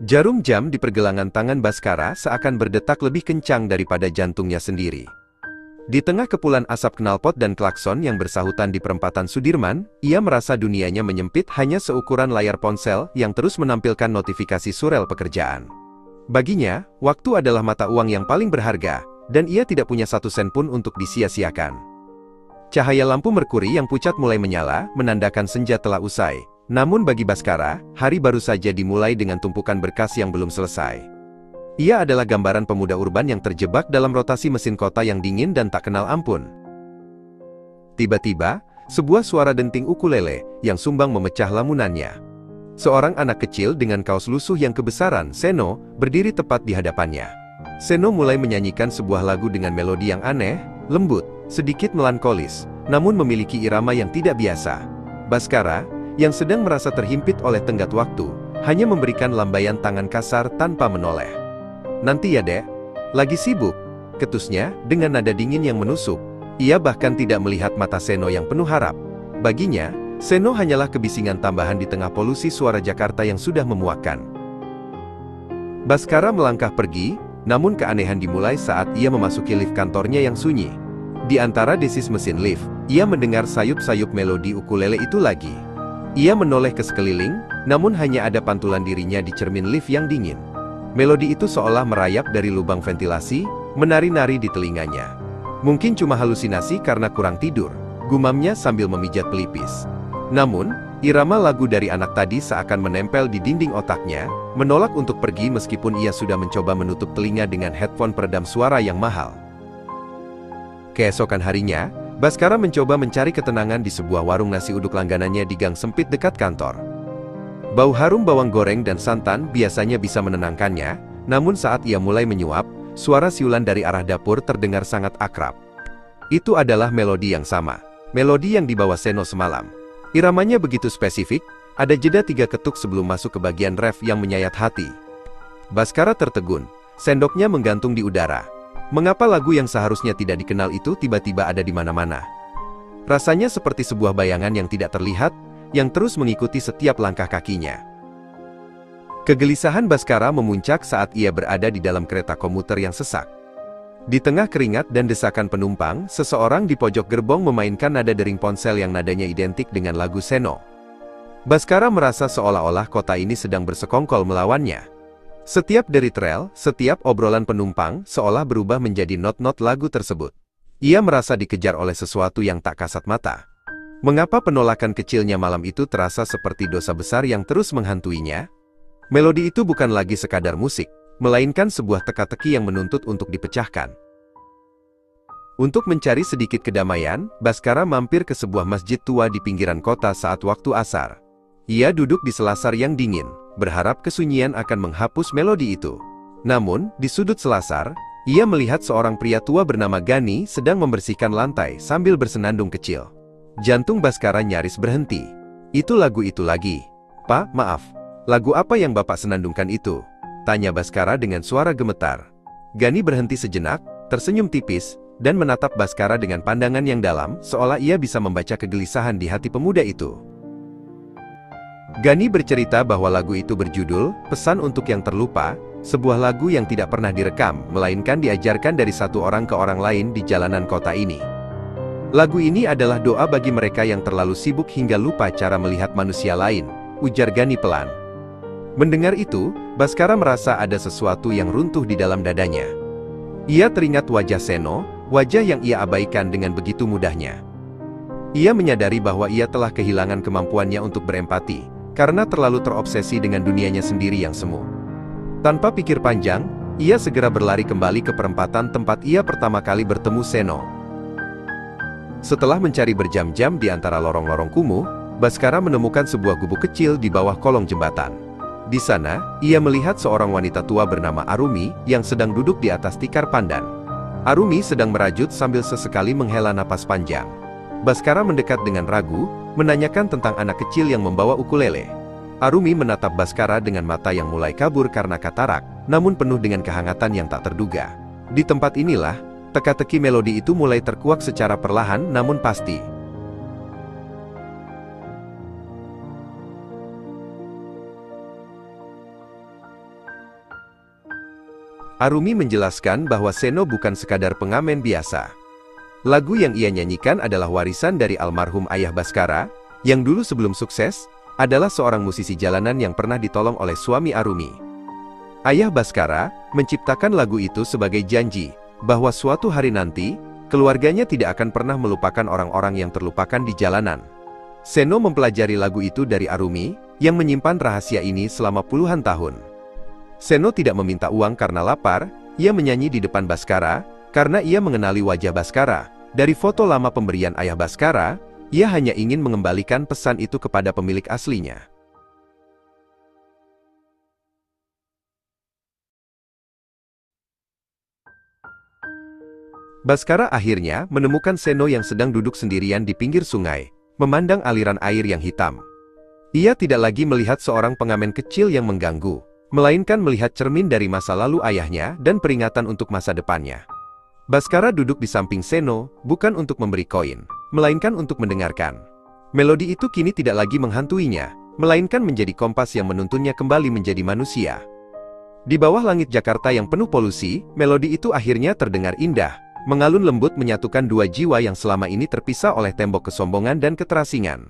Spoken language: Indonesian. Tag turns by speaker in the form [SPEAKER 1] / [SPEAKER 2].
[SPEAKER 1] Jarum jam di pergelangan tangan Baskara seakan berdetak lebih kencang daripada jantungnya sendiri. Di tengah kepulan asap knalpot dan klakson yang bersahutan di perempatan Sudirman, ia merasa dunianya menyempit hanya seukuran layar ponsel yang terus menampilkan notifikasi surel pekerjaan. Baginya, waktu adalah mata uang yang paling berharga, dan ia tidak punya satu sen pun untuk disia-siakan. Cahaya lampu merkuri yang pucat mulai menyala, menandakan senja telah usai. Namun bagi Baskara, hari baru saja dimulai dengan tumpukan berkas yang belum selesai. Ia adalah gambaran pemuda urban yang terjebak dalam rotasi mesin kota yang dingin dan tak kenal ampun. Tiba-tiba, sebuah suara denting ukulele yang sumbang memecah lamunannya. Seorang anak kecil dengan kaos lusuh yang kebesaran, Seno, berdiri tepat di hadapannya. Seno mulai menyanyikan sebuah lagu dengan melodi yang aneh, lembut, sedikit melankolis, namun memiliki irama yang tidak biasa. Baskara, yang sedang merasa terhimpit oleh tenggat waktu, hanya memberikan lambaian tangan kasar tanpa menoleh. "Nanti ya, Dek. Lagi sibuk," ketusnya dengan nada dingin yang menusuk. Ia bahkan tidak melihat mata Seno yang penuh harap. Baginya, Seno hanyalah kebisingan tambahan di tengah polusi suara Jakarta yang sudah memuakkan. Baskara melangkah pergi, namun keanehan dimulai saat ia memasuki lift kantornya yang sunyi. Di antara desis mesin lift, ia mendengar sayup-sayup melodi ukulele itu lagi. Ia menoleh ke sekeliling, namun hanya ada pantulan dirinya di cermin lift yang dingin. Melodi itu seolah merayap dari lubang ventilasi, menari-nari di telinganya. Mungkin cuma halusinasi karena kurang tidur, gumamnya sambil memijat pelipis. Namun, irama lagu dari anak tadi seakan menempel di dinding otaknya, menolak untuk pergi meskipun ia sudah mencoba menutup telinga dengan headphone peredam suara yang mahal. Keesokan harinya, Baskara mencoba mencari ketenangan di sebuah warung nasi uduk langganannya di gang sempit dekat kantor. Bau harum bawang goreng dan santan biasanya bisa menenangkannya, namun saat ia mulai menyuap, suara siulan dari arah dapur terdengar sangat akrab. Itu adalah melodi yang sama, melodi yang dibawa Seno semalam. Iramanya begitu spesifik, ada jeda 3 ketuk sebelum masuk ke bagian ref yang menyayat hati. Baskara tertegun, sendoknya menggantung di udara. Mengapa lagu yang seharusnya tidak dikenal itu tiba-tiba ada di mana-mana? Rasanya seperti sebuah bayangan yang tidak terlihat, yang terus mengikuti setiap langkah kakinya. Kegelisahan Baskara memuncak saat ia berada di dalam kereta komuter yang sesak. Di tengah keringat dan desakan penumpang, seseorang di pojok gerbong memainkan nada dering ponsel yang nadanya identik dengan lagu Seno. Baskara merasa seolah-olah kota ini sedang bersekongkol melawannya. Setiap derit rel, setiap obrolan penumpang, seolah berubah menjadi not-not lagu tersebut. Ia merasa dikejar oleh sesuatu yang tak kasat mata. Mengapa penolakan kecilnya malam itu terasa seperti dosa besar yang terus menghantuinya? Melodi itu bukan lagi sekadar musik, melainkan sebuah teka-teki yang menuntut untuk dipecahkan. Untuk mencari sedikit kedamaian, Baskara mampir ke sebuah masjid tua di pinggiran kota saat waktu asar. Ia duduk di selasar yang dingin, berharap kesunyian akan menghapus melodi itu. Namun, di sudut selasar, ia melihat seorang pria tua bernama Gani sedang membersihkan lantai sambil bersenandung kecil. Jantung Baskara nyaris berhenti. "Itu lagu itu lagi. Pak, maaf. Lagu apa yang Bapak senandungkan itu?" tanya Baskara dengan suara gemetar. Gani berhenti sejenak, tersenyum tipis, dan menatap Baskara dengan pandangan yang dalam, seolah ia bisa membaca kegelisahan di hati pemuda itu. Gani bercerita bahwa lagu itu berjudul "Pesan untuk yang Terlupa", sebuah lagu yang tidak pernah direkam, melainkan diajarkan dari satu orang ke orang lain di jalanan kota ini. "Lagu ini adalah doa bagi mereka yang terlalu sibuk hingga lupa cara melihat manusia lain," ujar Gani pelan. Mendengar itu, Baskara merasa ada sesuatu yang runtuh di dalam dadanya. Ia teringat wajah Seno, wajah yang ia abaikan dengan begitu mudahnya. Ia menyadari bahwa ia telah kehilangan kemampuannya untuk berempati, karena terlalu terobsesi dengan dunianya sendiri yang semu. Tanpa pikir panjang, ia segera berlari kembali ke perempatan tempat ia pertama kali bertemu Seno. Setelah mencari berjam-jam di antara lorong-lorong kumuh, Baskara menemukan sebuah gubuk kecil di bawah kolong jembatan. Di sana, ia melihat seorang wanita tua bernama Arumi yang sedang duduk di atas tikar pandan. Arumi sedang merajut sambil sesekali menghela napas panjang. Baskara mendekat dengan ragu, menanyakan tentang anak kecil yang membawa ukulele. Arumi menatap Baskara dengan mata yang mulai kabur karena katarak, namun penuh dengan kehangatan yang tak terduga. Di tempat inilah, teka-teki melodi itu mulai terkuak secara perlahan namun pasti. Arumi menjelaskan bahwa Seno bukan sekadar pengamen biasa. Lagu yang ia nyanyikan adalah warisan dari almarhum ayah Bhaskara, yang dulu sebelum sukses, adalah seorang musisi jalanan yang pernah ditolong oleh suami Arumi. Ayah Bhaskara menciptakan lagu itu sebagai janji, bahwa suatu hari nanti, keluarganya tidak akan pernah melupakan orang-orang yang terlupakan di jalanan. Seno mempelajari lagu itu dari Arumi, yang menyimpan rahasia ini selama puluhan tahun. Seno tidak meminta uang karena lapar, ia menyanyi di depan Bhaskara, karena ia mengenali wajah Bhaskara. Dari foto lama pemberian ayah Bhaskara, ia hanya ingin mengembalikan pesan itu kepada pemilik aslinya. Bhaskara akhirnya menemukan Seno yang sedang duduk sendirian di pinggir sungai, memandang aliran air yang hitam. Ia tidak lagi melihat seorang pengamen kecil yang mengganggu, melainkan melihat cermin dari masa lalu ayahnya dan peringatan untuk masa depannya. Bhaskara duduk di samping Seno, bukan untuk memberi koin, melainkan untuk mendengarkan. Melodi itu kini tidak lagi menghantuinya, melainkan menjadi kompas yang menuntunnya kembali menjadi manusia. Di bawah langit Jakarta yang penuh polusi, melodi itu akhirnya terdengar indah, mengalun lembut menyatukan dua jiwa yang selama ini terpisah oleh tembok kesombongan dan keterasingan.